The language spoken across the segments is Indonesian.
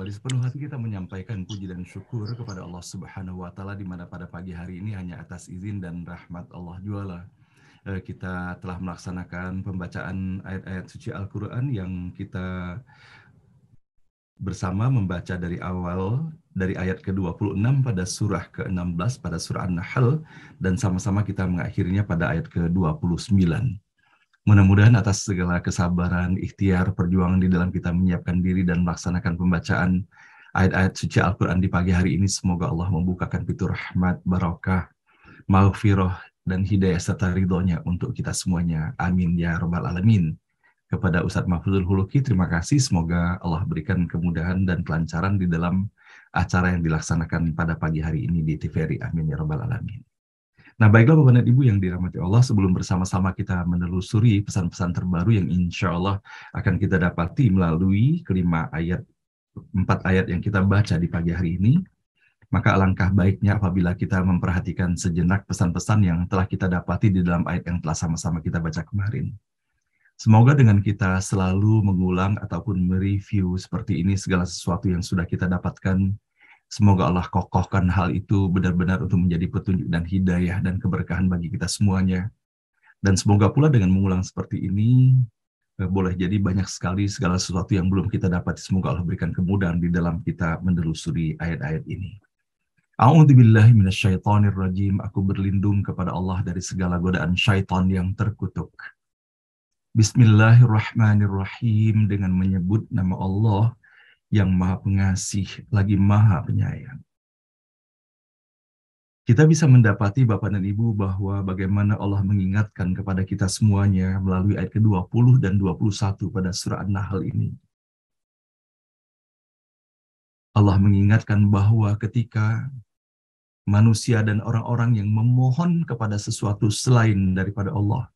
Mari sepenuh hati kita menyampaikan puji dan syukur kepada Allah Subhanahu wa Ta'ala, di mana pada pagi hari ini hanya atas izin dan rahmat Allah jualah kita telah melaksanakan pembacaan ayat-ayat suci Al-Quran yang kita bersama membaca dari awal, dari ayat ke-26 pada surah ke-16 pada surah An-Nahl, dan sama-sama kita mengakhirinya pada ayat ke-29. Mudah-mudahan atas segala kesabaran, ikhtiar, perjuangan di dalam kita menyiapkan diri dan melaksanakan pembacaan ayat-ayat suci Al-Quran di pagi hari ini, semoga Allah membukakan pintu rahmat, barakah, maghfirah, dan hidayah serta ridhonya untuk kita semuanya. Amin ya rabbal alamin. Kepada Ustadz Mahfuzul Huluki, terima kasih. Semoga Allah berikan kemudahan dan kelancaran di dalam acara yang dilaksanakan pada pagi hari ini di TVRI. Amin ya rabbal alamin. Nah, baiklah Bapak dan Ibu yang dirahmati Allah, sebelum bersama-sama kita menelusuri pesan-pesan terbaru yang insya Allah akan kita dapati melalui empat ayat yang kita baca di pagi hari ini, maka alangkah baiknya apabila kita memperhatikan sejenak pesan-pesan yang telah kita dapati di dalam ayat yang telah sama-sama kita baca kemarin. Semoga dengan kita selalu mengulang ataupun mereview seperti ini segala sesuatu yang sudah kita dapatkan, semoga Allah kokohkan hal itu benar-benar untuk menjadi petunjuk dan hidayah dan keberkahan bagi kita semuanya. Dan semoga pula dengan mengulang seperti ini, boleh jadi banyak sekali segala sesuatu yang belum kita dapat. Semoga Allah berikan kemudahan di dalam kita menelusuri ayat-ayat ini. A'udzubillahi minasyaitonirrajim. Aku berlindung kepada Allah dari segala godaan syaitan yang terkutuk. Bismillahirrahmanirrahim, dengan menyebut nama Allah yang Maha Pengasih lagi Maha Penyayang. Kita bisa mendapati Bapak dan Ibu bahwa bagaimana Allah mengingatkan kepada kita semuanya melalui ayat ke-20 dan 21 pada surah An-Nahl ini. Allah mengingatkan bahwa ketika manusia dan orang-orang yang memohon kepada sesuatu selain daripada Allah,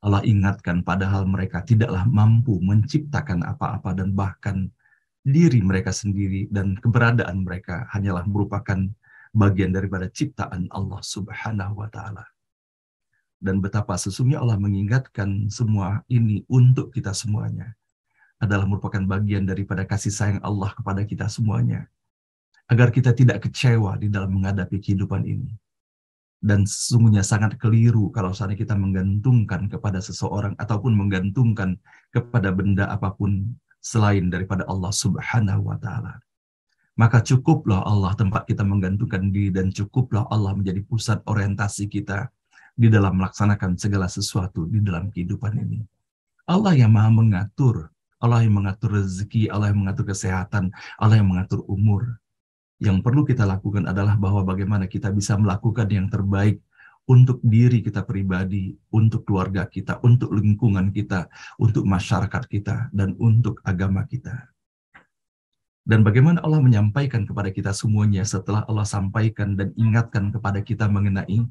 Allah ingatkan padahal mereka tidaklah mampu menciptakan apa-apa, dan bahkan diri mereka sendiri dan keberadaan mereka hanyalah merupakan bagian daripada ciptaan Allah Subhanahu wa Ta'ala. Dan betapa sesungguhnya Allah mengingatkan semua ini untuk kita semuanya adalah merupakan bagian daripada kasih sayang Allah kepada kita semuanya, agar kita tidak kecewa di dalam menghadapi kehidupan ini. Dan sesungguhnya sangat keliru kalau seandainya kita menggantungkan kepada seseorang ataupun menggantungkan kepada benda apapun selain daripada Allah Subhanahu wa Ta'ala. Maka cukuplah Allah tempat kita menggantungkan diri, dan cukuplah Allah menjadi pusat orientasi kita di dalam melaksanakan segala sesuatu di dalam kehidupan ini. Allah yang Maha mengatur, Allah yang mengatur rezeki, Allah yang mengatur kesehatan, Allah yang mengatur umur. Yang perlu kita lakukan adalah bahwa bagaimana kita bisa melakukan yang terbaik untuk diri kita pribadi, untuk keluarga kita, untuk lingkungan kita, untuk masyarakat kita, dan untuk agama kita. Dan bagaimana Allah menyampaikan kepada kita semuanya setelah Allah sampaikan dan ingatkan kepada kita mengenai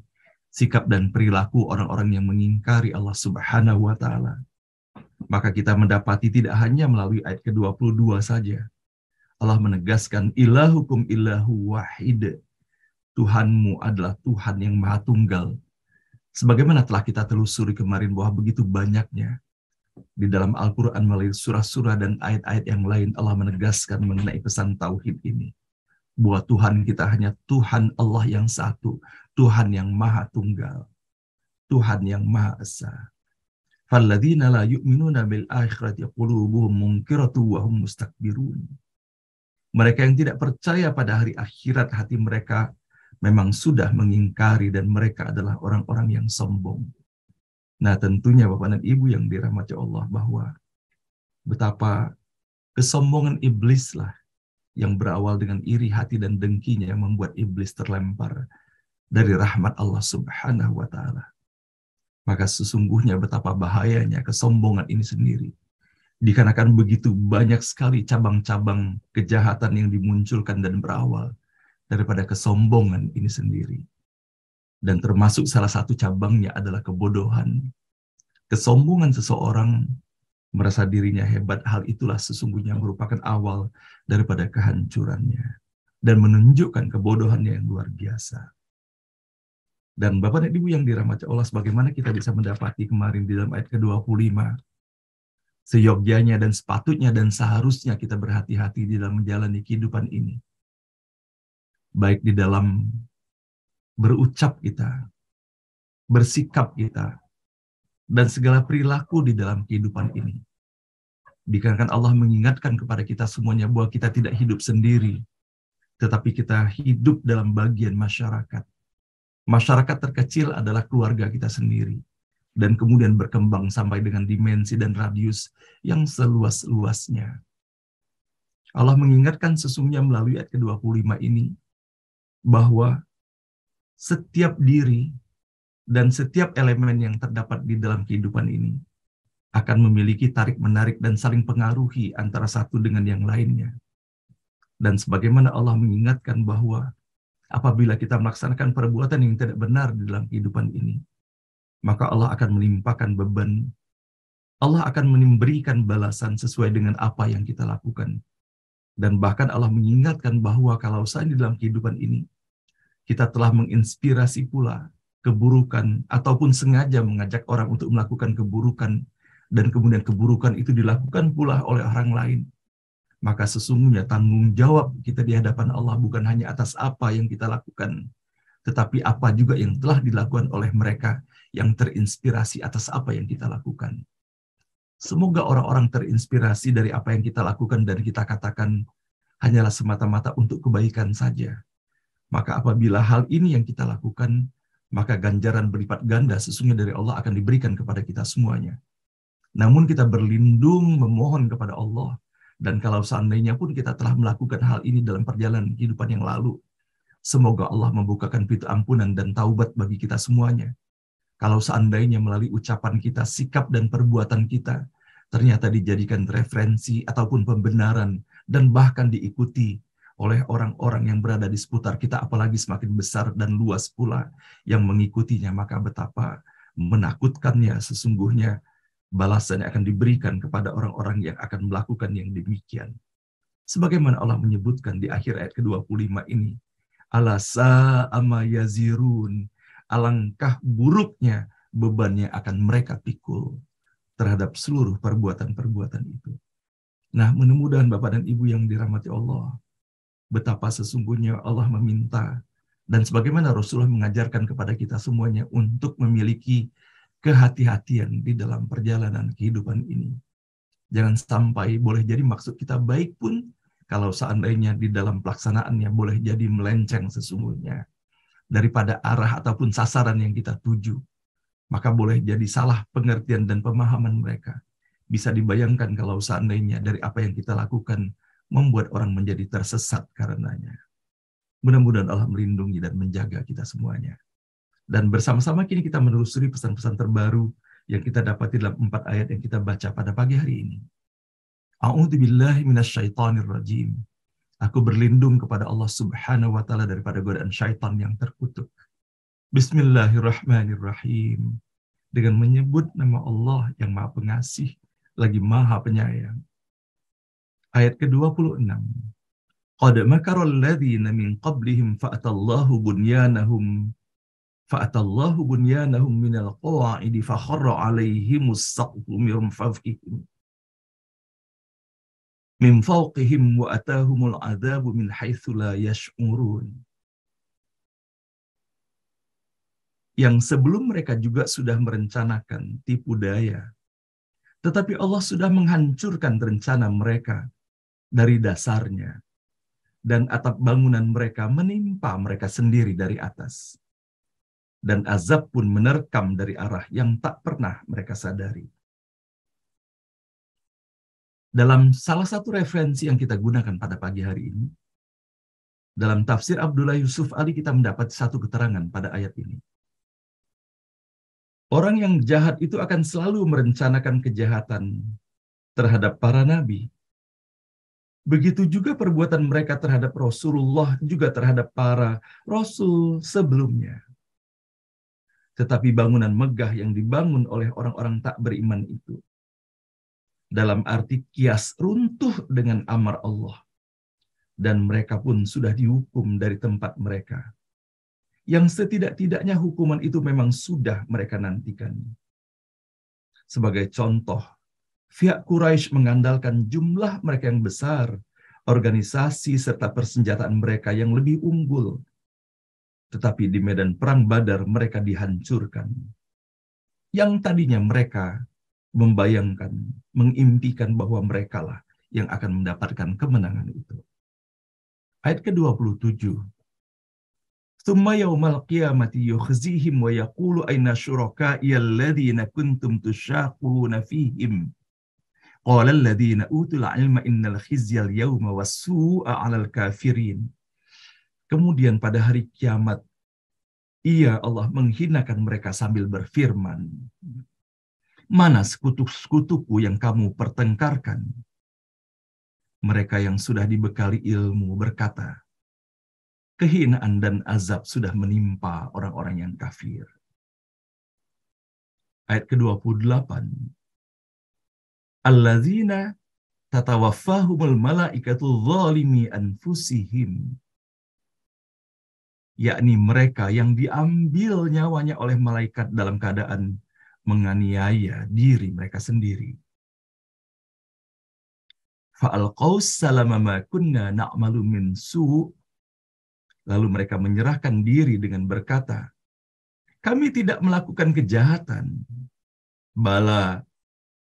sikap dan perilaku orang-orang yang mengingkari Allah Subhanahu wa Ta'ala. Maka kita mendapati tidak hanya melalui ayat ke-22 saja, Allah menegaskan ilahukum ilahu wahid. Tuhanmu adalah Tuhan yang Maha Tunggal. Sebagaimana telah kita telusuri kemarin bahwa begitu banyaknya di dalam Al-Quran melalui surah-surah dan ayat-ayat yang lain Allah menegaskan mengenai pesan tauhid ini. Bahwa Tuhan kita hanya Tuhan Allah yang satu, Tuhan yang Maha Tunggal, Tuhan yang Maha Esa. Falladzina la yu'minuna bil akhirati qulubuhum munkiratu wa hum mustakbirun. Mereka yang tidak percaya pada hari akhirat, hati mereka memang sudah mengingkari, dan mereka adalah orang-orang yang sombong. Nah, tentunya Bapak dan Ibu yang dirahmati Allah, bahwa betapa kesombongan iblislah yang berawal dengan iri hati dan dengkinya yang membuat iblis terlempar dari rahmat Allah Subhanahu wa Ta'ala. Maka sesungguhnya betapa bahayanya kesombongan ini sendiri. Dikarenakan begitu banyak sekali cabang-cabang kejahatan yang dimunculkan dan berawal daripada kesombongan ini sendiri. Dan termasuk salah satu cabangnya adalah kebodohan. Kesombongan seseorang merasa dirinya hebat, hal itulah sesungguhnya merupakan awal daripada kehancurannya dan menunjukkan kebodohannya yang luar biasa. Dan Bapak dan Ibu yang dirahmati Allah, sebagaimana kita bisa mendapati kemarin di dalam ayat ke-25, Seyogyanya dan sepatutnya dan seharusnya kita berhati-hati di dalam menjalani kehidupan ini. Baik di dalam berucap kita, bersikap kita, dan segala perilaku di dalam kehidupan ini. Dikarenakan Allah mengingatkan kepada kita semuanya bahwa kita tidak hidup sendiri, tetapi kita hidup dalam bagian masyarakat. Masyarakat terkecil adalah keluarga kita sendiri, dan kemudian berkembang sampai dengan dimensi dan radius yang seluas-luasnya. Allah mengingatkan sesungguhnya melalui ayat ke-25 ini, bahwa setiap diri dan setiap elemen yang terdapat di dalam kehidupan ini akan memiliki tarik-menarik dan saling pengaruhi antara satu dengan yang lainnya. Dan sebagaimana Allah mengingatkan bahwa apabila kita melaksanakan perbuatan yang tidak benar di dalam kehidupan ini, maka Allah akan menimpakan beban. Allah akan memberikan balasan sesuai dengan apa yang kita lakukan. Dan bahkan Allah mengingatkan bahwa kalau saya di dalam kehidupan ini, kita telah menginspirasi pula keburukan ataupun sengaja mengajak orang untuk melakukan keburukan, dan kemudian keburukan itu dilakukan pula oleh orang lain, maka sesungguhnya tanggung jawab kita di hadapan Allah bukan hanya atas apa yang kita lakukan, tetapi apa juga yang telah dilakukan oleh mereka yang terinspirasi atas apa yang kita lakukan. Semoga orang-orang terinspirasi dari apa yang kita lakukan dan kita katakan hanyalah semata-mata untuk kebaikan saja. Maka apabila hal ini yang kita lakukan, maka ganjaran berlipat ganda sesungguhnya dari Allah akan diberikan kepada kita semuanya. Namun kita berlindung memohon kepada Allah, dan kalau seandainya pun kita telah melakukan hal ini dalam perjalanan kehidupan yang lalu, semoga Allah membukakan pintu ampunan dan taubat bagi kita semuanya. Kalau seandainya melalui ucapan kita, sikap dan perbuatan kita ternyata dijadikan referensi ataupun pembenaran dan bahkan diikuti oleh orang-orang yang berada di seputar kita, apalagi semakin besar dan luas pula yang mengikutinya, maka betapa menakutkannya sesungguhnya balasan yang akan diberikan kepada orang-orang yang akan melakukan yang demikian. Sebagaimana Allah menyebutkan di akhir ayat ke-25 ini, ala sa'ama yazirun, alangkah buruknya bebannya akan mereka pikul terhadap seluruh perbuatan-perbuatan itu. Nah, mudah-mudahan Bapak dan Ibu yang dirahmati Allah, betapa sesungguhnya Allah meminta, dan sebagaimana Rasulullah mengajarkan kepada kita semuanya untuk memiliki kehati-hatian di dalam perjalanan kehidupan ini. Jangan sampai, boleh jadi maksud kita baik pun, kalau seandainya di dalam pelaksanaannya boleh jadi melenceng sesungguhnya daripada arah ataupun sasaran yang kita tuju, maka boleh jadi salah pengertian dan pemahaman mereka. Bisa dibayangkan kalau seandainya dari apa yang kita lakukan membuat orang menjadi tersesat karenanya. Mudah-mudahan Allah melindungi dan menjaga kita semuanya. Dan bersama-sama kini kita menelusuri pesan-pesan terbaru yang kita dapati dalam 4 ayat yang kita baca pada pagi hari ini. A'udzubillahi minasyaitonirrajim. Aku berlindung kepada Allah Subhanahu wa taala daripada godaan syaitan yang terkutuk. Bismillahirrahmanirrahim. Dengan menyebut nama Allah yang Maha Pengasih lagi Maha Penyayang. Ayat ke-26. Qad makara alladhina min qablihim fa'atallahu bunyanahum minal qawa'idi fakharra 'alaihimus saqfu min fawqihim wa atahumul 'adzabu min haitsu la yash'urun. Yang sebelum mereka juga sudah merencanakan tipu daya, tetapi Allah sudah menghancurkan rencana mereka dari dasarnya, dan atap bangunan mereka menimpa mereka sendiri dari atas. Dan azab pun menerkam dari arah yang tak pernah mereka sadari. Dalam salah satu referensi yang kita gunakan pada pagi hari ini, dalam tafsir Abdullah Yusuf Ali kita mendapat satu keterangan pada ayat ini. Orang yang jahat itu akan selalu merencanakan kejahatan terhadap para nabi. Begitu juga perbuatan mereka terhadap Rasulullah, juga terhadap para rasul sebelumnya. Tetapi bangunan megah yang dibangun oleh orang-orang tak beriman itu, dalam arti kias, runtuh dengan amar Allah. Dan mereka pun sudah dihukum dari tempat mereka, yang setidak-tidaknya hukuman itu memang sudah mereka nantikan. Sebagai contoh, Pihak Quraisy mengandalkan jumlah mereka yang besar, organisasi serta persenjataan mereka yang lebih unggul. Tetapi di medan perang Badar mereka dihancurkan. Yang tadinya mereka membayangkan, mengimpikan bahwa merekalah yang akan mendapatkan kemenangan itu. Ayat ke-27. Tsumma yaumal qiyamati yukhzihim wa yaqulu aina syuraka'i alladhina kuntum tusyaquna fihim. Qala alladhina utul ilma innal khizyal yawma was-su'a 'alal kafirin. Kemudian pada hari kiamat, Allah menghinakan mereka sambil berfirman, mana sekutu-sekutuku yang kamu pertengkarkan? Mereka yang sudah dibekali ilmu berkata, kehinaan dan azab sudah menimpa orang-orang yang kafir. Ayat ke-28. Alladzina tatawaffahumul malaikatu zalimi anfusihim. Yakni mereka yang diambil nyawanya oleh malaikat dalam keadaan menganiaya diri mereka sendiri. Fa'alqaus salama ma kunna na'malu min su'. Lalu mereka menyerahkan diri dengan berkata, kami tidak melakukan kejahatan. Bala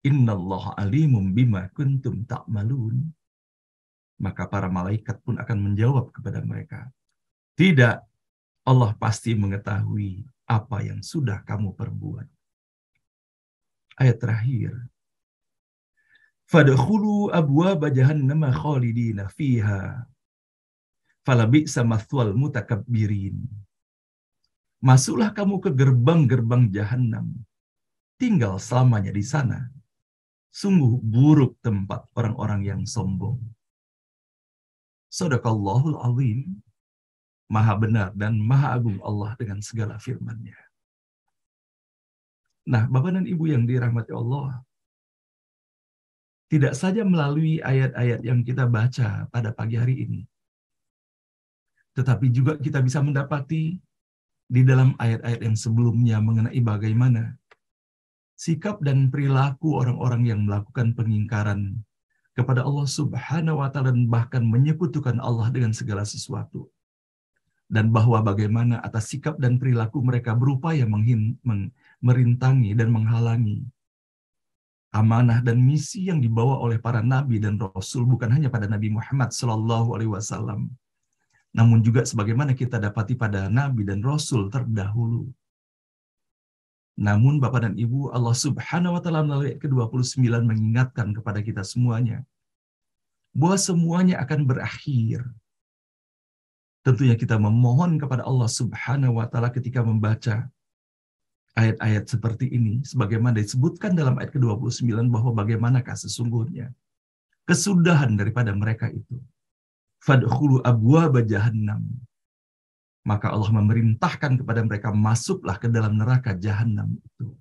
innallaha alimum bima kuntum ta'malun. Maka para malaikat pun akan menjawab kepada mereka, tidak, Allah pasti mengetahui apa yang sudah kamu perbuat. Ayat terakhir. Fadkhulu abwaaba jahannama khalidina fiha. Falabi'sa mathwal mutakabbirin. Masuklah kamu ke gerbang-gerbang jahanam. Tinggal selamanya di sana. Sungguh buruk tempat orang-orang yang sombong. Shadaqallahul azim. Maha benar dan maha agung Allah dengan segala firman-Nya. Nah, Bapak dan Ibu yang dirahmati Allah, tidak saja melalui ayat-ayat yang kita baca pada pagi hari ini, tetapi juga kita bisa mendapati di dalam ayat-ayat yang sebelumnya mengenai bagaimana sikap dan perilaku orang-orang yang melakukan pengingkaran kepada Allah Subhanahu wa Ta'ala dan bahkan menyekutukan Allah dengan segala sesuatu. Dan bahwa bagaimana atas sikap dan perilaku mereka berupaya merintangi dan menghalangi amanah dan misi yang dibawa oleh para nabi dan rasul, bukan hanya pada Nabi Muhammad SAW, namun juga sebagaimana kita dapati pada nabi dan rasul terdahulu. Namun Bapak dan Ibu, Allah Subhanahu wa Ta'ala melalui ayat ke-29 mengingatkan kepada kita semuanya bahwa semuanya akan berakhir. Tentunya kita memohon kepada Allah Subhanahu wa Ta'ala ketika membaca ayat-ayat seperti ini, sebagaimana disebutkan dalam ayat ke-29 bahwa bagaimanakah sesungguhnya kesudahan daripada mereka itu. Fadkhulu abwaaba jahannam. Maka Allah memerintahkan kepada mereka, masuklah ke dalam neraka jahanam itu.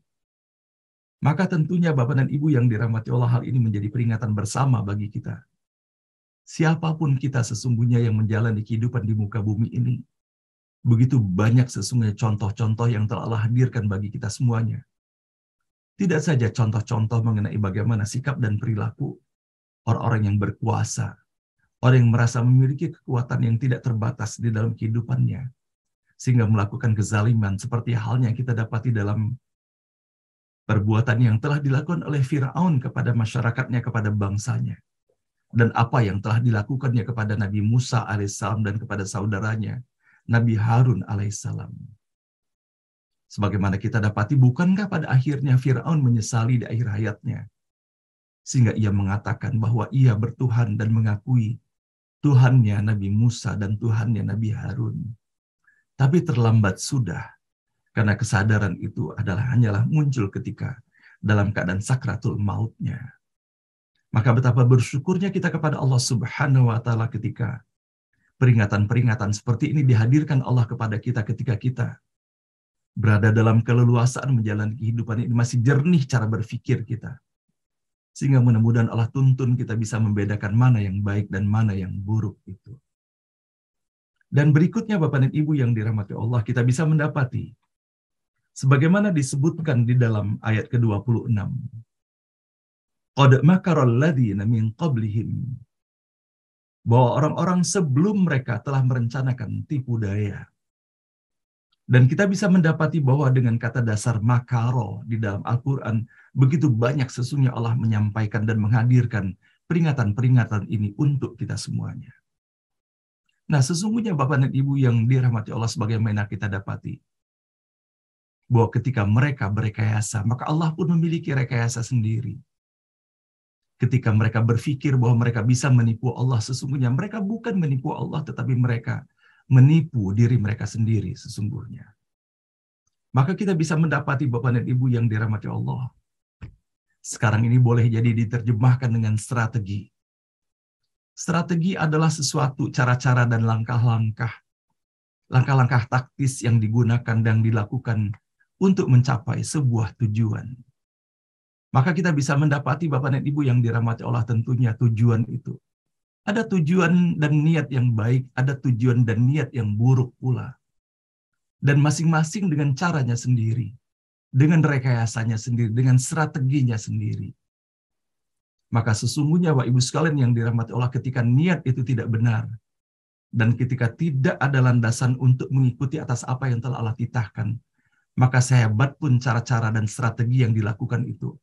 Maka tentunya Bapak dan Ibu yang dirahmati Allah, hal ini menjadi peringatan bersama bagi kita. Siapapun kita sesungguhnya yang menjalani kehidupan di muka bumi ini, begitu banyak sesungguhnya contoh-contoh yang telah Allah hadirkan bagi kita semuanya. Tidak saja contoh-contoh mengenai bagaimana sikap dan perilaku orang-orang yang berkuasa, orang yang merasa memiliki kekuatan yang tidak terbatas di dalam kehidupannya, sehingga melakukan kezaliman seperti halnya kita dapati dalam perbuatan yang telah dilakukan oleh Firaun kepada masyarakatnya, kepada bangsanya. Dan apa yang telah dilakukannya kepada Nabi Musa alaihissalam dan kepada saudaranya, Nabi Harun alaihissalam. Sebagaimana kita dapati, bukankah pada akhirnya Firaun menyesali di akhir hayatnya, sehingga ia mengatakan bahwa ia bertuhan dan mengakui Tuhannya Nabi Musa dan Tuhannya Nabi Harun. Tapi terlambat sudah, karena kesadaran itu hanyalah muncul ketika dalam keadaan sakratul mautnya. Maka betapa bersyukurnya kita kepada Allah Subhanahu wa Ta'ala ketika peringatan-peringatan seperti ini dihadirkan Allah kepada kita ketika kita berada dalam keleluasaan menjalani kehidupan ini, masih jernih cara berpikir kita. Sehingga mudah-mudahan Allah tuntun kita bisa membedakan mana yang baik dan mana yang buruk itu. Dan berikutnya Bapak dan Ibu yang dirahmati Allah, kita bisa mendapati sebagaimana disebutkan di dalam ayat ke-26. Qad makaral ladzina min qablihim. Bahwa orang-orang sebelum mereka telah merencanakan tipu daya. Dan kita bisa mendapati bahwa dengan kata dasar makaro di dalam Al-Quran, begitu banyak sesungguhnya Allah menyampaikan dan menghadirkan peringatan-peringatan ini untuk kita semuanya. Nah, sesungguhnya Bapak dan Ibu yang dirahmati Allah sebagaimana kita dapati, bahwa ketika mereka berekayasa, maka Allah pun memiliki rekayasa sendiri. Ketika mereka berpikir bahwa mereka bisa menipu Allah, sesungguhnya mereka bukan menipu Allah, tetapi mereka menipu diri mereka sendiri sesungguhnya. Maka kita bisa mendapati Bapak dan Ibu yang dirahmati Allah. Sekarang ini boleh jadi diterjemahkan dengan strategi. Strategi adalah sesuatu cara-cara dan langkah-langkah taktis yang digunakan dan dilakukan untuk mencapai sebuah tujuan. Maka kita bisa mendapati Bapak dan Ibu yang dirahmati Allah tentunya tujuan itu. Ada tujuan dan niat yang baik, ada tujuan dan niat yang buruk pula. Dan masing-masing dengan caranya sendiri, dengan rekayasanya sendiri, dengan strateginya sendiri. Maka sesungguhnya Bapak Ibu sekalian yang dirahmati Allah, ketika niat itu tidak benar, dan ketika tidak ada landasan untuk mengikuti atas apa yang telah Allah titahkan, maka sehebat pun cara-cara dan strategi yang dilakukan itu,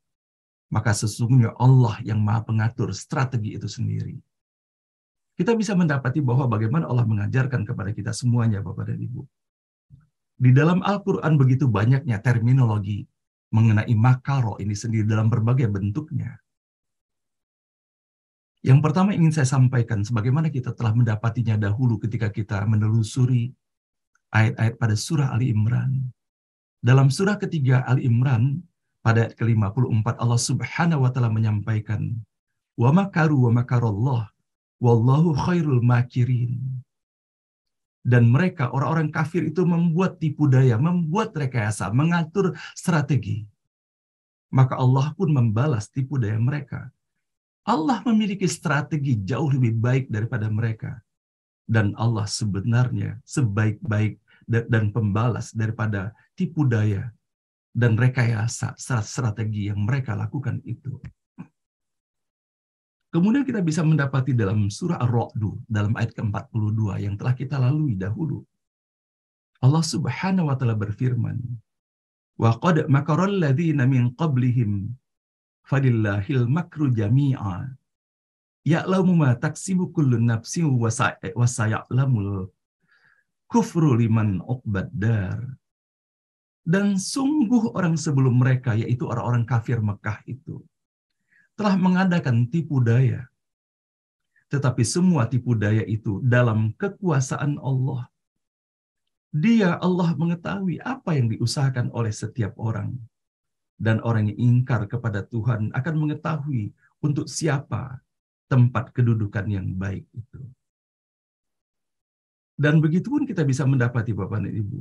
maka sesungguhnya Allah yang Maha Pengatur strategi itu sendiri. Kita bisa mendapati bahwa bagaimana Allah mengajarkan kepada kita semuanya, Bapak dan Ibu. Di dalam Al-Quran begitu banyaknya terminologi mengenai makaro ini sendiri dalam berbagai bentuknya. Yang pertama ingin saya sampaikan, sebagaimana kita telah mendapatinya dahulu ketika kita menelusuri ayat-ayat pada surah Ali Imran. Dalam surah ketiga Ali Imran, pada ayat ke-54, Allah Subhanahu wa Ta'ala menyampaikan, "Wa makaru wa makarallah, wallahu khairul makirin." Dan mereka, orang-orang kafir itu membuat tipu daya, membuat rekayasa, mengatur strategi. Maka Allah pun membalas tipu daya mereka. Allah memiliki strategi jauh lebih baik daripada mereka. Dan Allah sebenarnya sebaik-baik dan pembalas daripada tipu daya dan rekayasa strategi yang mereka lakukan itu. Kemudian kita bisa mendapati dalam surah Ar-Ra'd, dalam ayat ke-42 yang telah kita lalui dahulu. Allah Subhanahu wa Ta'ala berfirman, "Wa qad makaral ladzina min qablihim falillahil makru jami'a ya'lamu ma taksibu kullu nafsin wa saya'lamul kufru liman uqbad dar." Dan sungguh orang sebelum mereka, yaitu orang-orang kafir Mekah itu, telah mengadakan tipu daya. Tetapi semua tipu daya itu dalam kekuasaan Allah. Dia, Allah, mengetahui apa yang diusahakan oleh setiap orang. Dan orang yang ingkar kepada Tuhan akan mengetahui untuk siapa tempat kedudukan yang baik itu. Dan begitu pun kita bisa mendapati Bapak dan Ibu.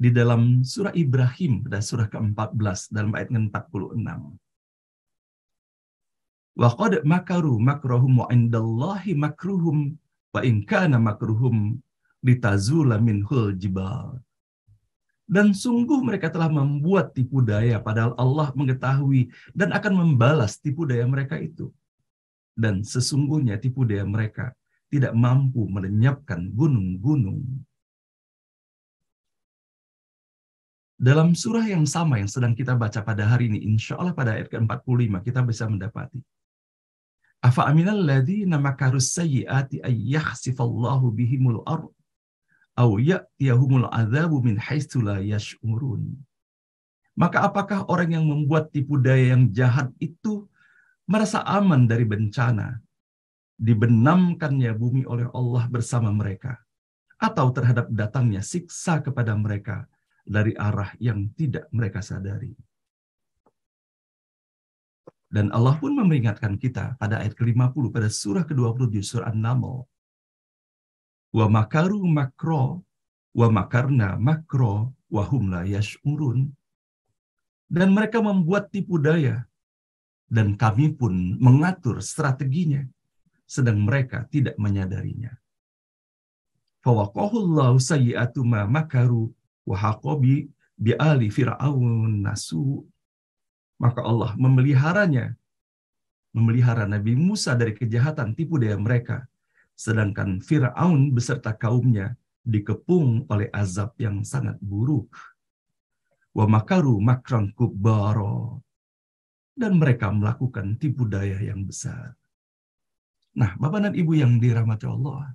Di dalam surah Ibrahim, pada surah ke-14, dalam ayat 46. Wa qad makaru makrahum wa indallahi makruhum wa in kana makruhum litazula minhul jibal. Dan sungguh mereka telah membuat tipu daya, padahal Allah mengetahui dan akan membalas tipu daya mereka itu. Dan sesungguhnya tipu daya mereka tidak mampu melenyapkan gunung-gunung. Dalam surah yang sama yang sedang kita baca pada hari ini, insya Allah pada ayat ke-45 kita bisa mendapati, "Afa aminal ladzina makarus sayyiati ay yakhsifallahu bihimul ardh aw ya'tiyahumul adzabu min haitsu la yash'urun." Maka apakah orang yang membuat tipu daya yang jahat itu merasa aman dari bencana, dibenamkannya bumi oleh Allah bersama mereka, atau terhadap datangnya siksa kepada mereka dari arah yang tidak mereka sadari? Dan Allah pun memperingatkan kita pada ayat ke-50 pada surah ke-20 surah An-Naml. "Wa makaru makro wa makarna makro wa hum la yash'urun." Dan mereka membuat tipu daya, dan kami pun mengatur strateginya, sedang mereka tidak menyadarinya. "Fawaqahullahu sayyi'atu ma makaru wa haqabi bi'ali fir'aun nasu." Maka Allah memeliharanya memelihara Nabi Musa dari kejahatan tipu daya mereka, sedangkan Fir'aun beserta kaumnya dikepung oleh azab yang sangat buruk. Wa makaru makran kubbara, dan mereka melakukan tipu daya yang besar. Nah, Bapak dan Ibu yang dirahmati Allah,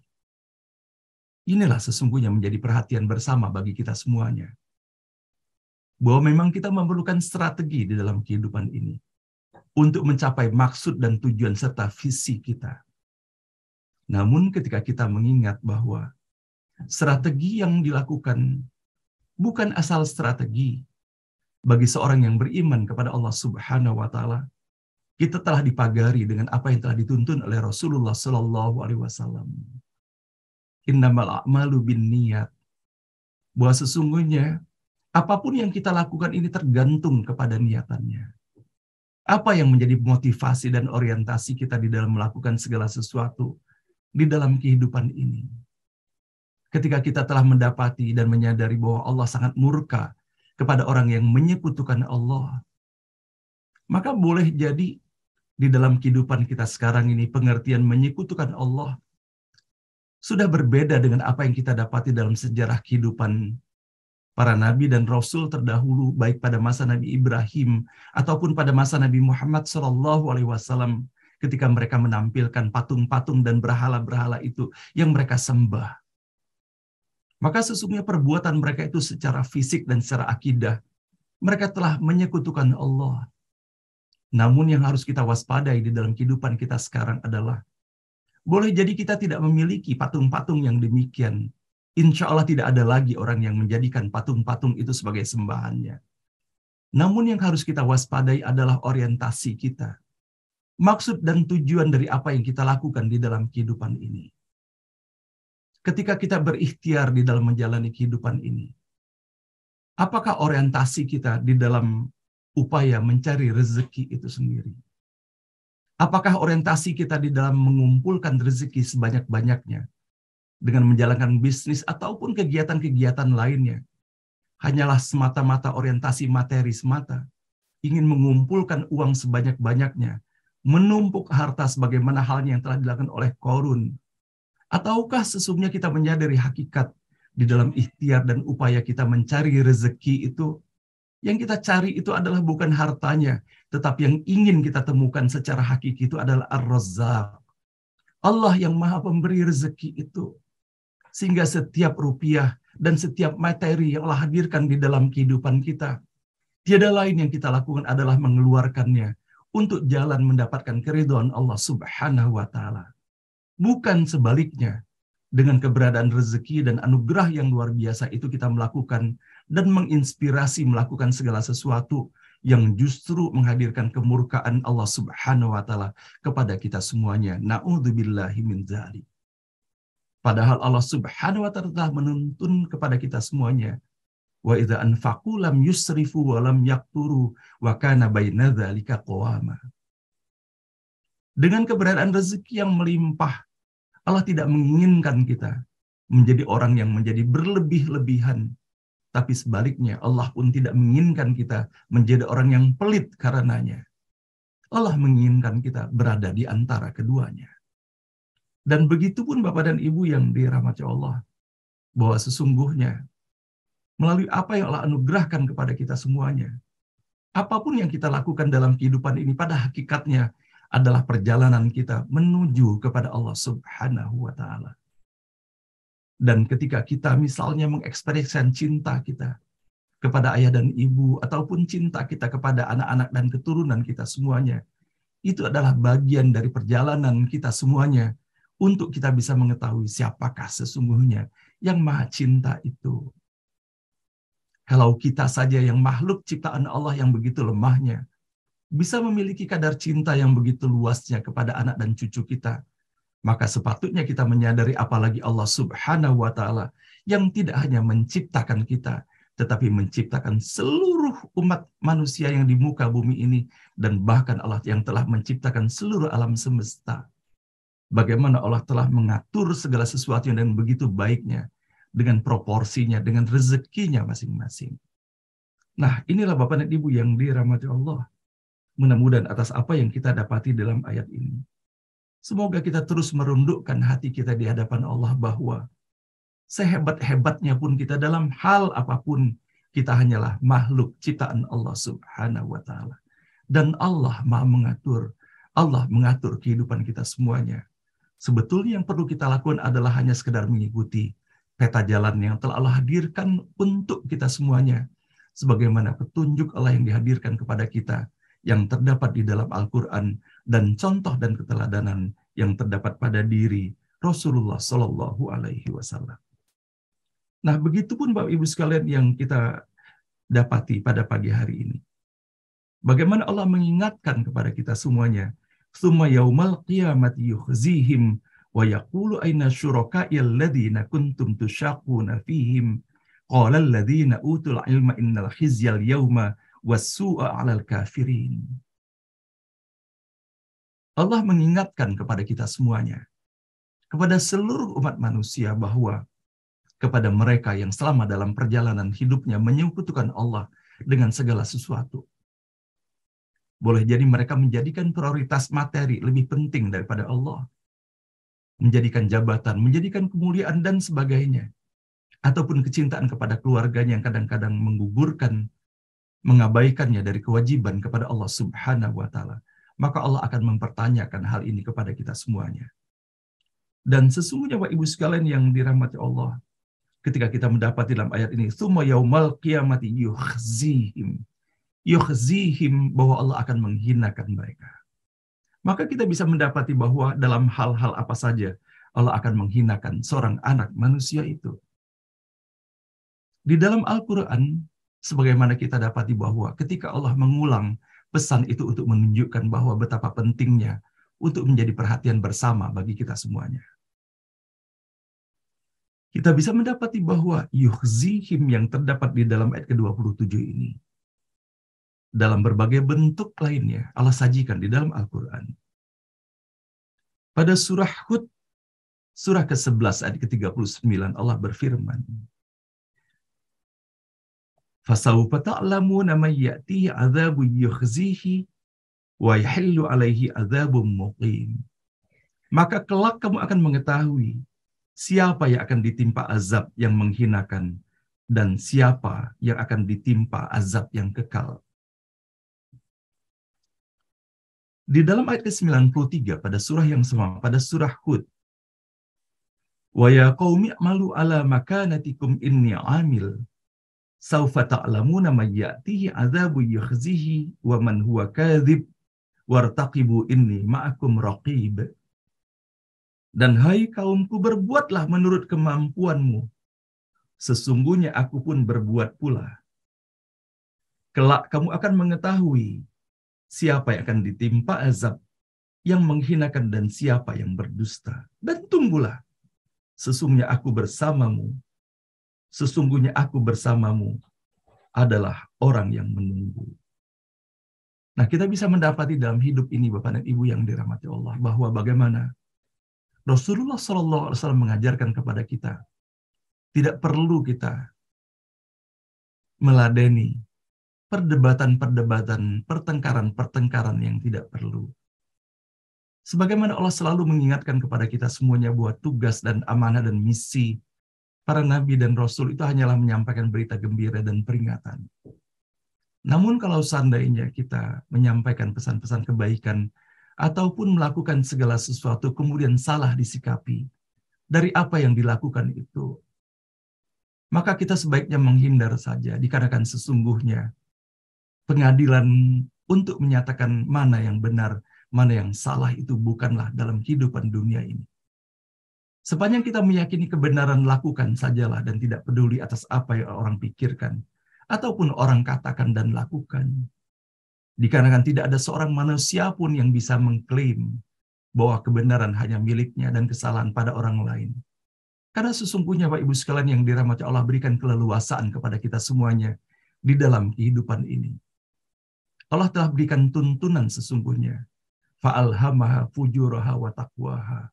inilah sesungguhnya menjadi perhatian bersama bagi kita semuanya. Bahwa memang kita memerlukan strategi di dalam kehidupan ini untuk mencapai maksud dan tujuan serta visi kita. Namun ketika kita mengingat bahwa strategi yang dilakukan bukan asal strategi bagi seorang yang beriman kepada Allah Subhanahu wa taala, kita telah dipagari dengan apa yang telah dituntun oleh Rasulullah sallallahu alaihi wasallam. Innamal a'malu binniyat. Bahwa sesungguhnya apapun yang kita lakukan ini tergantung kepada niatannya. Apa yang menjadi motivasi dan orientasi kita di dalam melakukan segala sesuatu di dalam kehidupan ini. Ketika kita telah mendapati dan menyadari bahwa Allah sangat murka kepada orang yang menyekutukan Allah, maka boleh jadi di dalam kehidupan kita sekarang ini pengertian menyekutukan Allah sudah berbeda dengan apa yang kita dapati dalam sejarah kehidupan para nabi dan rasul terdahulu, baik pada masa Nabi Ibrahim ataupun pada masa Nabi Muhammad SAW, ketika mereka menampilkan patung-patung dan berhala-berhala itu yang mereka sembah. Maka sesungguhnya perbuatan mereka itu secara fisik dan secara akidah, mereka telah menyekutukan Allah. Namun yang harus kita waspadai di dalam kehidupan kita sekarang adalah, boleh jadi kita tidak memiliki patung-patung yang demikian. Insya Allah tidak ada lagi orang yang menjadikan patung-patung itu sebagai sembahannya. Namun yang harus kita waspadai adalah orientasi kita. Maksud dan tujuan dari apa yang kita lakukan di dalam kehidupan ini. Ketika kita berikhtiar di dalam menjalani kehidupan ini, apakah orientasi kita di dalam upaya mencari rezeki itu sendiri? Apakah orientasi kita di dalam mengumpulkan rezeki sebanyak-banyaknya dengan menjalankan bisnis ataupun kegiatan-kegiatan lainnya hanyalah semata-mata orientasi materi semata, ingin mengumpulkan uang sebanyak-banyaknya, menumpuk harta sebagaimana halnya yang telah dilakukan oleh Qarun? Ataukah sesungguhnya kita menyadari hakikat di dalam ikhtiar dan upaya kita mencari rezeki itu, yang kita cari itu adalah bukan hartanya, tetapi yang ingin kita temukan secara hakiki itu adalah Ar-Razzaq, Allah yang Maha Pemberi rezeki itu. Sehingga setiap rupiah dan setiap materi yang Allah hadirkan di dalam kehidupan kita, tiada lain yang kita lakukan adalah mengeluarkannya untuk jalan mendapatkan keridhaan Allah Subhanahu wa taala. Bukan sebaliknya, dengan keberadaan rezeki dan anugerah yang luar biasa itu kita melakukan dan menginspirasi melakukan segala sesuatu yang justru menghadirkan kemurkaan Allah Subhanahu wa taala kepada kita semuanya. Na'udzubillahi min dzalik. Padahal Allah Subhanahu wa taala telah menuntun kepada kita semuanya, wa idza anfaqu lam yusrifu wa lam yaqturu wa kana baina dzalika qawama. Dengan keberadaan rezeki yang melimpah, Allah tidak menginginkan kita menjadi orang yang menjadi berlebih-lebihan, tapi sebaliknya Allah pun tidak menginginkan kita menjadi orang yang pelit karenanya. Allah menginginkan kita berada di antara keduanya. Dan begitu pun Bapak dan Ibu yang dirahmati Allah, bahwa sesungguhnya melalui apa yang Allah anugerahkan kepada kita semuanya, apapun yang kita lakukan dalam kehidupan ini pada hakikatnya adalah perjalanan kita menuju kepada Allah Subhanahu wa taala. Dan ketika kita misalnya mengekspresikan cinta kita kepada ayah dan ibu, ataupun cinta kita kepada anak-anak dan keturunan kita semuanya, itu adalah bagian dari perjalanan kita semuanya untuk kita bisa mengetahui siapakah sesungguhnya yang Maha Cinta itu. Kalau kita saja yang makhluk ciptaan Allah yang begitu lemahnya, bisa memiliki kadar cinta yang begitu luasnya kepada anak dan cucu kita, maka sepatutnya kita menyadari apalagi Allah Subhanahu wa taala yang tidak hanya menciptakan kita, tetapi menciptakan seluruh umat manusia yang di muka bumi ini, dan bahkan Allah yang telah menciptakan seluruh alam semesta. Bagaimana Allah telah mengatur segala sesuatu yang dengan begitu baiknya, dengan proporsinya, dengan rezekinya masing-masing. Nah, inilah Bapak dan Ibu yang dirahmati Allah, Mudah-mudahan atas apa yang kita dapati dalam ayat ini, semoga kita terus merundukkan hati kita di hadapan Allah bahwa sehebat-hebatnya pun kita dalam hal apapun, kita hanyalah makhluk ciptaan Allah Subhanahu wa Ta'ala. Dan Allah Maha mengatur. Allah mengatur kehidupan kita semuanya. Sebetulnya yang perlu kita lakukan adalah hanya sekedar mengikuti peta jalan yang telah Allah hadirkan untuk kita semuanya. Sebagaimana petunjuk Allah yang dihadirkan kepada kita, yang terdapat di dalam Al-Quran, dan contoh dan keteladanan yang terdapat pada diri Rasulullah Shallallahu Alaihi Wasallam. Nah, begitupun Bapak Ibu sekalian yang kita dapati pada pagi hari ini. Bagaimana Allah mengingatkan kepada kita semuanya, "Tsumma yaumal qiyamati yukhzihim wa yaqulu aina syuraka'i alladziina kuntum tusyaquna fihim qala alladziina utul ilma innal khizyal yauma was-su'a 'alal kafirin." Allah mengingatkan kepada kita semuanya, kepada seluruh umat manusia, bahwa kepada mereka yang selama dalam perjalanan hidupnya menyekutukan Allah dengan segala sesuatu. Boleh jadi mereka menjadikan prioritas materi lebih penting daripada Allah. Menjadikan jabatan, menjadikan kemuliaan, dan sebagainya. Ataupun kecintaan kepada keluarganya yang kadang-kadang mengabaikannya dari kewajiban kepada Allah Subhanahu wa Ta'ala. Maka Allah akan mempertanyakan hal ini kepada kita semuanya. Dan sesungguhnya Bapak Ibu sekalian yang dirahmati Allah, ketika kita mendapati dalam ayat ini, "Tsumma yaumal qiyamati yukhzihim", bahwa Allah akan menghinakan mereka. Maka kita bisa mendapati bahwa dalam hal-hal apa saja Allah akan menghinakan seorang anak manusia itu. Di dalam Al-Quran, sebagaimana kita dapati bahwa ketika Allah mengulang pesan itu untuk menunjukkan bahwa betapa pentingnya untuk menjadi perhatian bersama bagi kita semuanya. Kita bisa mendapati bahwa yukhzihim yang terdapat di dalam ayat ke-27 ini, dalam berbagai bentuk lainnya, Allah sajikan di dalam Al-Quran. Pada surah Hud, surah ke-11 ayat ke-39, Allah berfirman, "Fasawfa ta'lamuna man ya'tihi 'adzabun yukhzihi wa yahillu 'alaihi 'adzabun muqim." Maka kelak kamu akan mengetahui siapa yang akan ditimpa azab yang menghinakan dan siapa yang akan ditimpa azab yang kekal. Di dalam ayat ke-93 pada surah yang sama, pada surah Hud, "Wa ya qaumi a'malu ala makanatikum inni 'amil, saufa ta'lamuna may ya'tihi 'adzabun yukhzihi wa man huwa kadzib wartaqibu inni ma'akum raqib." Dan hai kaumku, berbuatlah menurut kemampuanmu, sesungguhnya aku pun berbuat pula. Kelak kamu akan mengetahui siapa yang akan ditimpa azab yang menghinakan dan siapa yang berdusta. Dan tunggulah, sesungguhnya aku bersamamu adalah orang yang menunggu. Nah, kita bisa mendapati dalam hidup ini, Bapak dan Ibu yang dirahmati Allah, bahwa bagaimana Rasulullah SAW mengajarkan kepada kita, tidak perlu kita meladeni perdebatan-perdebatan, pertengkaran-pertengkaran yang tidak perlu. Sebagaimana Allah selalu mengingatkan kepada kita semuanya bahwa tugas dan amanah dan misi para nabi dan rasul itu hanyalah menyampaikan berita gembira dan peringatan. Namun kalau seandainya kita menyampaikan pesan-pesan kebaikan ataupun melakukan segala sesuatu kemudian salah disikapi dari apa yang dilakukan itu, maka kita sebaiknya menghindar saja, dikarenakan sesungguhnya pengadilan untuk menyatakan mana yang benar, mana yang salah itu bukanlah dalam kehidupan dunia ini. Sepanjang kita meyakini kebenaran, lakukan sajalah dan tidak peduli atas apa yang orang pikirkan ataupun orang katakan dan lakukan. Dikarenakan tidak ada seorang manusia pun yang bisa mengklaim bahwa kebenaran hanya miliknya dan kesalahan pada orang lain. Karena sesungguhnya Bapak Ibu sekalian yang dirahmati Allah, berikan keleluasaan kepada kita semuanya di dalam kehidupan ini. Allah telah berikan tuntunan sesungguhnya. Fa'alhamaha fujuraha wa taqwaha.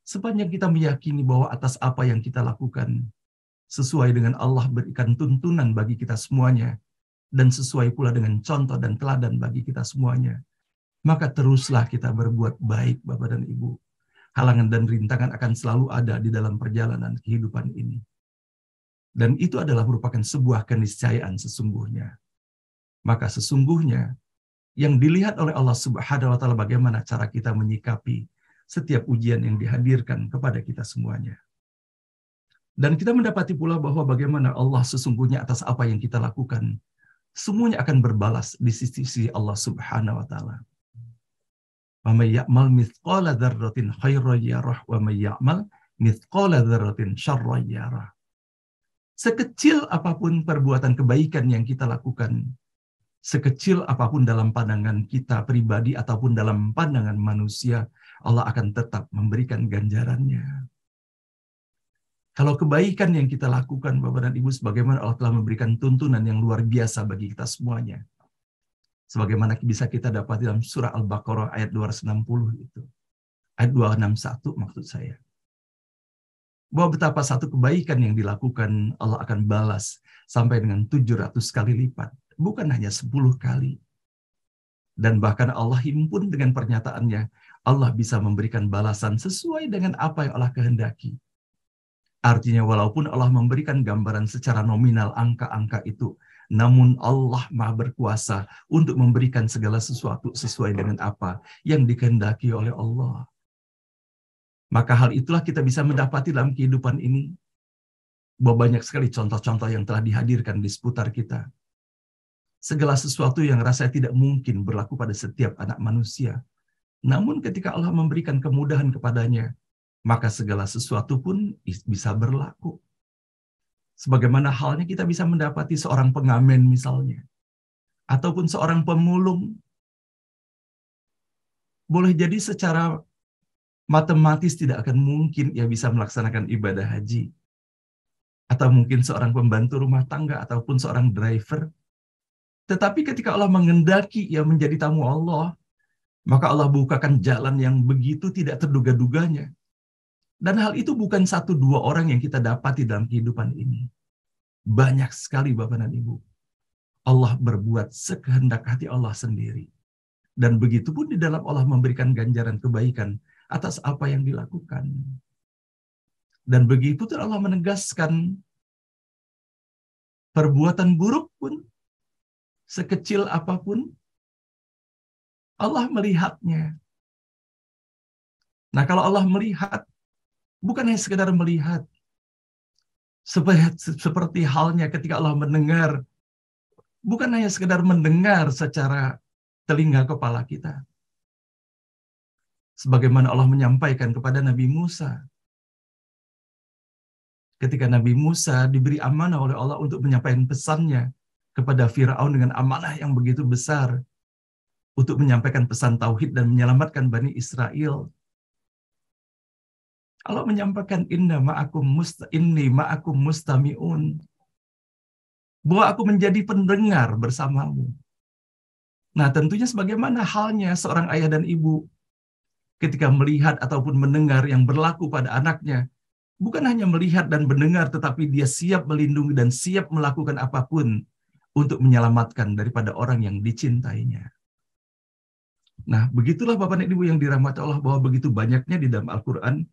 Sepanjang kita meyakini bahwa atas apa yang kita lakukan sesuai dengan Allah berikan tuntunan bagi kita semuanya, dan sesuai pula dengan contoh dan teladan bagi kita semuanya. Maka teruslah kita berbuat baik, Bapak dan Ibu. Halangan dan rintangan akan selalu ada di dalam perjalanan kehidupan ini. Dan itu adalah merupakan sebuah keniscayaan sesungguhnya. Maka sesungguhnya yang dilihat oleh Allah Subhanahu wa taala bagaimana cara kita menyikapi setiap ujian yang dihadirkan kepada kita semuanya. Dan kita mendapati pula bahwa bagaimana Allah sesungguhnya atas apa yang kita lakukan, semuanya akan berbalas di sisi Allah Subhanahu wa taala. Wa may ya'mal mithqala dzarratin khairan yarah wa may ya'mal mithqala dzarratin syarran yarah. Sekecil apapun perbuatan kebaikan yang kita lakukan, sekecil apapun dalam pandangan kita pribadi ataupun dalam pandangan manusia, Allah akan tetap memberikan ganjarannya. Kalau kebaikan yang kita lakukan, Bapak dan Ibu, sebagaimana Allah telah memberikan tuntunan yang luar biasa bagi kita semuanya. Sebagaimana bisa kita dapat dalam surah Al-Baqarah ayat 260 itu. Ayat 261 maksud saya. Bahwa betapa satu kebaikan yang dilakukan Allah akan balas sampai dengan 700 kali lipat. Bukan hanya 10 kali. Dan bahkan Allah himpun dengan pernyataannya, Allah bisa memberikan balasan sesuai dengan apa yang Allah kehendaki. Artinya walaupun Allah memberikan gambaran secara nominal angka-angka itu, namun Allah Maha berkuasa untuk memberikan segala sesuatu sesuai dengan apa yang dikehendaki oleh Allah. Maka hal itulah kita bisa mendapati dalam kehidupan ini, bahwa banyak sekali contoh-contoh yang telah dihadirkan di seputar kita. Segala sesuatu yang rasanya tidak mungkin berlaku pada setiap anak manusia. Namun ketika Allah memberikan kemudahan kepadanya, maka segala sesuatu pun bisa berlaku. Sebagaimana halnya kita bisa mendapati seorang pengamen misalnya, ataupun seorang pemulung. Boleh jadi secara matematis tidak akan mungkin ia bisa melaksanakan ibadah haji. Atau mungkin seorang pembantu rumah tangga, ataupun seorang driver. Tetapi ketika Allah mengendaki ia menjadi tamu Allah, maka Allah bukakan jalan yang begitu tidak terduga-duganya. Dan hal itu bukan 1-2 orang yang kita dapati dalam kehidupan ini. Banyak sekali Bapak dan Ibu. Allah berbuat sekehendak hati Allah sendiri. Dan begitu pun di dalam Allah memberikan ganjaran kebaikan atas apa yang dilakukan. Dan begitu pun Allah menegaskan perbuatan buruk pun, sekecil apapun, Allah melihatnya. Nah, kalau Allah melihat, bukan hanya sekedar melihat, seperti halnya ketika Allah mendengar, bukan hanya sekedar mendengar secara telinga kepala kita. Sebagaimana Allah menyampaikan kepada Nabi Musa. Ketika Nabi Musa diberi amanah oleh Allah untuk menyampaikan pesannya kepada Firaun dengan amanah yang begitu besar, untuk menyampaikan pesan tauhid dan menyelamatkan Bani Israel. Allah menyampaikan inni ma'akum mustami'un. Bahwa aku menjadi pendengar bersamamu. Nah, tentunya sebagaimana halnya seorang ayah dan ibu ketika melihat ataupun mendengar yang berlaku pada anaknya, bukan hanya melihat dan mendengar, tetapi dia siap melindungi dan siap melakukan apapun untuk menyelamatkan daripada orang yang dicintainya. Nah, begitulah Bapak dan Ibu yang dirahmati Allah, bahwa begitu banyaknya di dalam Al-Quran,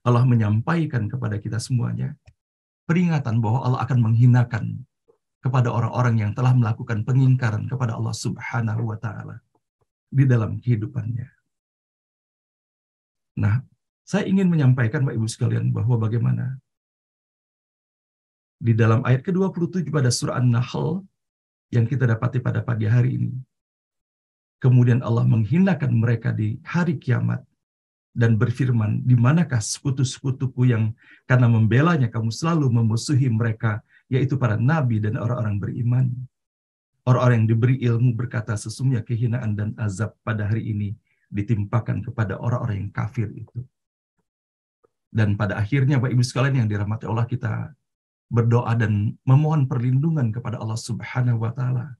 Allah menyampaikan kepada kita semuanya peringatan bahwa Allah akan menghinakan kepada orang-orang yang telah melakukan pengingkaran kepada Allah Subhanahu wa taala di dalam kehidupannya. Nah, saya ingin menyampaikan Bapak Ibu sekalian bahwa bagaimana di dalam ayat ke-27 pada surah An-Nahl yang kita dapati pada pagi hari ini, kemudian Allah menghinakan mereka di hari kiamat dan berfirman, di manakah sekutu-sekutuku yang karena membelanya kamu selalu memusuhi mereka, yaitu para nabi dan orang-orang beriman. Orang-orang yang diberi ilmu berkata, sesungguhnya kehinaan dan azab pada hari ini ditimpakan kepada orang-orang yang kafir itu. Dan pada akhirnya Bapak Ibu sekalian yang dirahmati Allah, kita berdoa dan memohon perlindungan kepada Allah Subhanahu wa taala.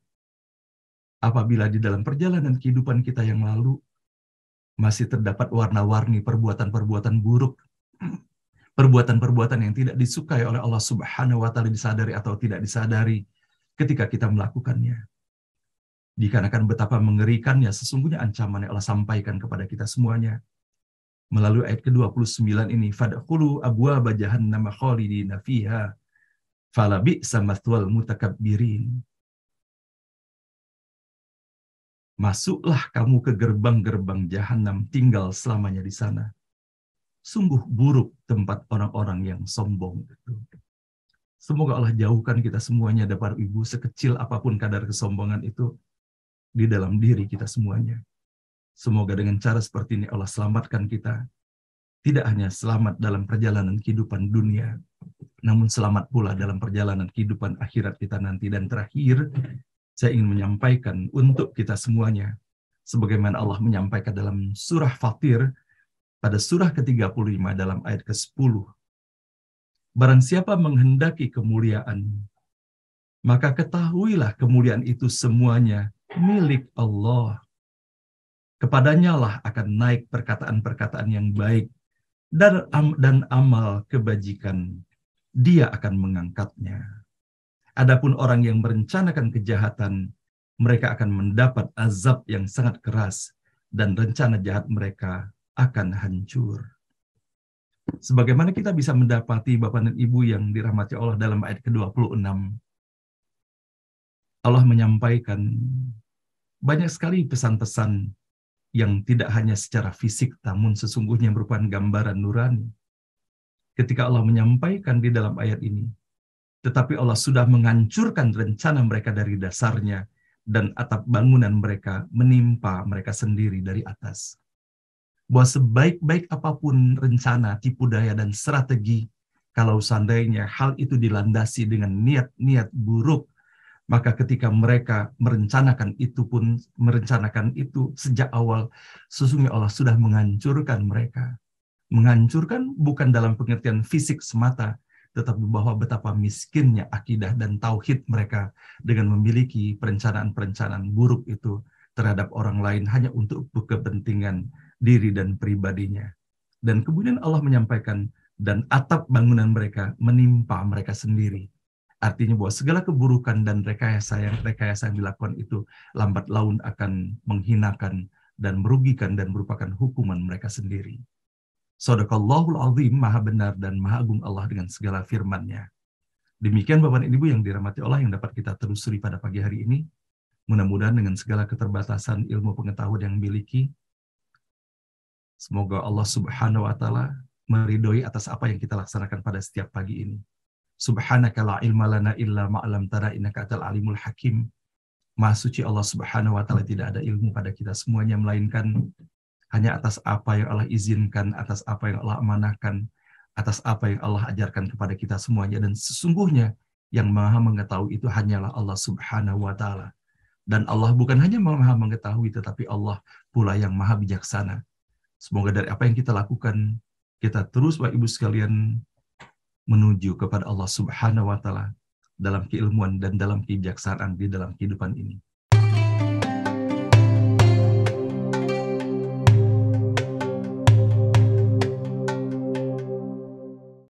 Apabila di dalam perjalanan kehidupan kita yang lalu masih terdapat warna-warni perbuatan-perbuatan buruk, perbuatan-perbuatan yang tidak disukai oleh Allah Subhanahu wa taala, disadari atau tidak disadari, ketika kita melakukannya. Dikarenakan betapa mengerikannya sesungguhnya ancaman yang Allah sampaikan kepada kita semuanya. Melalui ayat ke-29 ini, fadkhulu abwaaba jahannam khalidina fiha falabi'sa mathwal mutakabbirin. Masuklah kamu ke gerbang-gerbang jahanam, tinggal selamanya di sana. Sungguh buruk tempat orang-orang yang sombong itu. Semoga Allah jauhkan kita semuanya, Bapak Ibu, sekecil apapun kadar kesombongan itu di dalam diri kita semuanya. Semoga dengan cara seperti ini Allah selamatkan kita. Tidak hanya selamat dalam perjalanan kehidupan dunia, namun selamat pula dalam perjalanan kehidupan akhirat kita nanti. Dan terakhir, saya ingin menyampaikan untuk kita semuanya, sebagaimana Allah menyampaikan dalam surah Fatir, pada surah ke-35 dalam ayat ke-10. Barang siapa menghendaki kemuliaan, maka ketahuilah kemuliaan itu semuanya milik Allah. Kepadanya lah akan naik perkataan-perkataan yang baik dan amal kebajikan. Dia akan mengangkatnya. Adapun orang yang merencanakan kejahatan, mereka akan mendapat azab yang sangat keras dan rencana jahat mereka akan hancur. Sebagaimana kita bisa mendapati Bapak dan Ibu yang dirahmati Allah dalam ayat ke-26, Allah menyampaikan banyak sekali pesan-pesan yang tidak hanya secara fisik, namun sesungguhnya merupakan gambaran nurani. Ketika Allah menyampaikan di dalam ayat ini, tetapi Allah sudah menghancurkan rencana mereka dari dasarnya, dan atap bangunan mereka menimpa mereka sendiri dari atas. Bahwa sebaik-baik apapun rencana, tipu daya, dan strategi, kalau seandainya hal itu dilandasi dengan niat-niat buruk, maka ketika mereka merencanakan itu sejak awal, sesungguhnya Allah sudah menghancurkan mereka. Menghancurkan bukan dalam pengertian fisik semata, tetapi bahwa betapa miskinnya akidah dan tauhid mereka dengan memiliki perencanaan-perencanaan buruk itu terhadap orang lain hanya untuk kepentingan diri dan pribadinya. Dan kemudian Allah menyampaikan, dan atap bangunan mereka menimpa mereka sendiri. Artinya bahwa segala keburukan dan rekayasa yang dilakukan itu lambat laun akan menghinakan dan merugikan dan merupakan hukuman mereka sendiri. Shadaqallahul azim, maha benar dan maha agung Allah dengan segala firman-Nya. Demikian Bapak dan Ibu yang dirahmati Allah yang dapat kita telusuri pada pagi hari ini. Mudah-mudahan dengan segala keterbatasan ilmu pengetahuan yang miliki, semoga Allah Subhanahu wa taala meridhoi atas apa yang kita laksanakan pada setiap pagi ini. Subhanaka la ilma lana illa ma 'allamtana innaka antal alimul hakim. Maha suci Allah Subhanahu wa taala, tidak ada ilmu pada kita semuanya melainkan hanya atas apa yang Allah izinkan, atas apa yang Allah amanahkan, atas apa yang Allah ajarkan kepada kita semuanya. Dan sesungguhnya yang maha mengetahui itu hanyalah Allah Subhanahu wa taala. Dan Allah bukan hanya maha mengetahui, tetapi Allah pula yang maha bijaksana. Semoga dari apa yang kita lakukan, kita terus Bapak Ibu sekalian menuju kepada Allah Subhanahu wa taala dalam keilmuan dan dalam kebijaksanaan di dalam kehidupan ini.